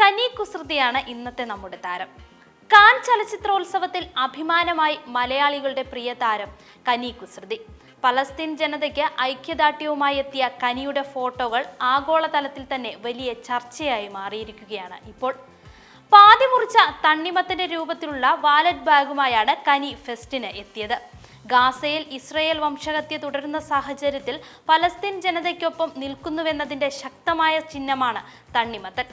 കനി കുസൃതിയാണ് ഇന്നത്തെ നമ്മുടെ താരം. കാൻ ചലച്ചിത്രോത്സവത്തിൽ അഭിമാനമായി മലയാളികളുടെ പ്രിയ താരം കനി കുസൃതി. പലസ്തീൻ ജനതയ്ക്ക് ഐക്യദാർഢ്യവുമായി എത്തിയ കനിയുടെ ഫോട്ടോകൾ ആഗോളതലത്തിൽ തന്നെ വലിയ ചർച്ചയായി മാറിയിരിക്കുകയാണ് ഇപ്പോൾ. പാതി മുറിച്ച തണ്ണിമത്തന്റെ രൂപത്തിലുള്ള വാലറ്റ് ബാഗുമായാണ് കനി ഫെസ്റ്റിന് എത്തിയത്. ഗാസയിൽ ഇസ്രയേൽ വംശഹത്യ തുടരുന്ന സാഹചര്യത്തിൽ പലസ്തീൻ ജനതയ്ക്കൊപ്പം നിൽക്കുന്നുവെന്നതിന്റെ ശക്തമായ ചിഹ്നമാണ് തണ്ണിമത്തൻ.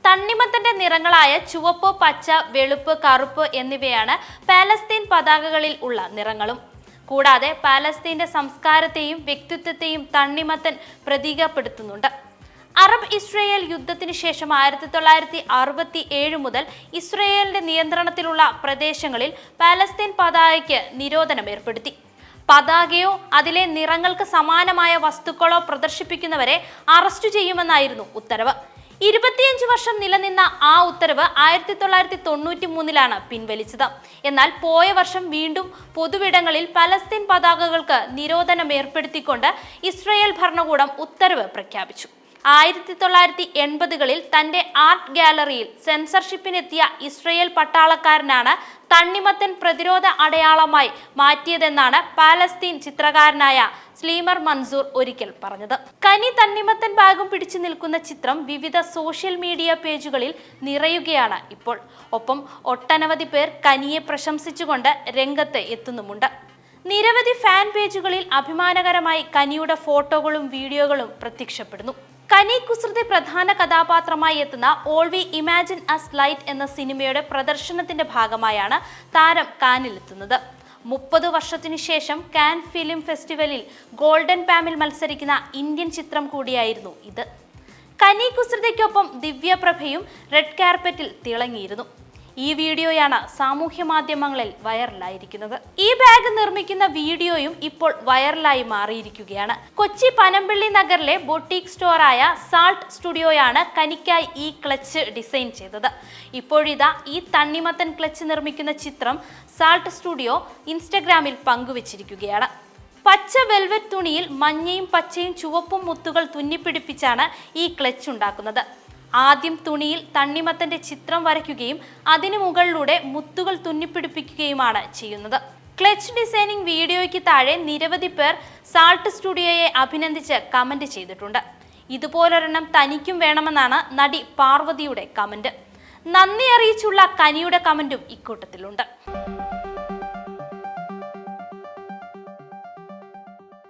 തണ്ണിമത്തന്റെ നിറങ്ങളായ ചുവപ്പ്, പച്ച, വെളുപ്പ്, കറുപ്പ് എന്നിവയാണ് പാലസ്തീൻ പതാകകളിൽ ഉള്ള നിറങ്ങളും. കൂടാതെ പാലസ്തീന്റെ സംസ്കാരത്തെയും വ്യക്തിത്വത്തെയും തണ്ണിമത്തൻ പ്രതീകപ്പെടുത്തുന്നുണ്ട്. അറബ് ഇസ്രയേൽ യുദ്ധത്തിന് ശേഷം 1967 മുതൽ ഇസ്രയേലിന്റെ നിയന്ത്രണത്തിലുള്ള പ്രദേശങ്ങളിൽ പാലസ്തീൻ പതാകയ്ക്ക് നിരോധനം ഏർപ്പെടുത്തി. പതാകയോ അതിലെ നിറങ്ങൾക്ക് സമാനമായ വസ്തുക്കളോ പ്രദർശിപ്പിക്കുന്നവരെ അറസ്റ്റ് ചെയ്യുമെന്നായിരുന്നു ഉത്തരവ്. 25 വർഷം നിലനിന്ന ആ ഉത്തരവ് 1993 പിൻവലിച്ചത്. എന്നാൽ പോയ വർഷം വീണ്ടും പൊതുവിടങ്ങളിൽ പലസ്തീൻ പതാകകൾക്ക് നിരോധനം ഏർപ്പെടുത്തിക്കൊണ്ട് ഇസ്രയേൽ ഭരണകൂടം ഉത്തരവ് പ്രഖ്യാപിച്ചു. 1980കളിൽ തന്റെ ആർട്ട് ഗാലറിയിൽ സെൻസർഷിപ്പിനെത്തിയ ഇസ്രയേൽ പട്ടാളക്കാരനാണ് തണ്ണിമത്തൻ പ്രതിരോധ അടയാളമായി മാറ്റിയതെന്നാണ് പാലസ്തീൻ ചിത്രകാരനായ സ്ലീമർ മൻസൂർ ഒരിക്കൽ പറഞ്ഞത്. കനി തണ്ണിമത്തൻ ബാഗും പിടിച്ചു നിൽക്കുന്ന ചിത്രം വിവിധ സോഷ്യൽ മീഡിയ പേജുകളിൽ നിറയുകയാണ് ഇപ്പോൾ. ഒപ്പം ഒട്ടനവധി പേർ കനിയെ പ്രശംസിച്ചുകൊണ്ട് രംഗത്ത് എത്തുന്നുമുണ്ട്. നിരവധി ഫാൻ പേജുകളിൽ അഭിമാനകരമായി കനിയുടെ ഫോട്ടോകളും വീഡിയോകളും പ്രത്യക്ഷപ്പെടുന്നു. കനി കുസൃതി പ്രധാന കഥാപാത്രമായി എത്തുന്ന all we imagine us light എന്ന സിനിമയുടെ പ്രദർശനത്തിന്റെ ഭാഗമായാണ് താരം കാനിലെത്തുന്നത്. 30 വർഷത്തിനു ശേഷം കാൻ ഫിലിം ഫെസ്റ്റിവലിൽ ഗോൾഡൻ പാമിൽ മത്സരിക്കുന്ന ഇന്ത്യൻ ചിത്രം കൂടിയായിരുന്നു ഇത്. കനി കുസൃതിക്കൊപ്പം ദിവ്യപ്രഭയും റെഡ് കാർപ്പറ്റിൽ തിളങ്ങിയിരുന്നു. ഈ വീഡിയോയാണ് സാമൂഹ്യ മാധ്യമങ്ങളിൽ വൈറലായിരിക്കുന്നത്. ഈ ബാഗ് നിർമ്മിക്കുന്ന വീഡിയോയും ഇപ്പോൾ വൈറലായി മാറിയിരിക്കുകയാണ്. കൊച്ചി പനമ്പള്ളി നഗറിലെ ബൊട്ടീക് സ്റ്റോറായ സാൾട്ട് സ്റ്റുഡിയോയാണ് കനിക്കായി ഈ ക്ലച്ച് ഡിസൈൻ ചെയ്തത്. ഇപ്പോഴിതാ ഈ തണ്ണിമത്തൻ ക്ലച്ച് നിർമ്മിക്കുന്ന ചിത്രം സാൾട്ട് സ്റ്റുഡിയോ ഇൻസ്റ്റഗ്രാമിൽ പങ്കുവച്ചിരിക്കുകയാണ്. പച്ച വെൽവെറ്റ് തുണിയിൽ മഞ്ഞയും പച്ചയും ചുവപ്പും മുത്തുകൾ തുന്നിപ്പിടിപ്പിച്ചാണ് ഈ ക്ലച്ച് ഉണ്ടാക്കുന്നത്. ആദ്യം തുണിയിൽ തണ്ണിമത്തന്റെ ചിത്രം വരയ്ക്കുകയും അതിനു മുകളിലൂടെ മുത്തുകൾ തുന്നിപ്പിടിപ്പിക്കുകയുമാണ് ചെയ്യുന്നത്. ക്ലച്ച് ഡിസൈനിങ് വീഡിയോയ്ക്ക് താഴെ നിരവധി പേർ സാൾട്ട് സ്റ്റുഡിയോയെ അഭിനന്ദിച്ച് കമന്റ് ചെയ്തിട്ടുണ്ട്. ഇതുപോലൊരെണ്ണം തനിക്കും വേണമെന്നാണ് നടി പാർവതിയുടെ കമന്റ്. നന്ദി അറിയിച്ചുള്ള കനിയുടെ കമന്റും ഇക്കൂട്ടത്തിലുണ്ട്.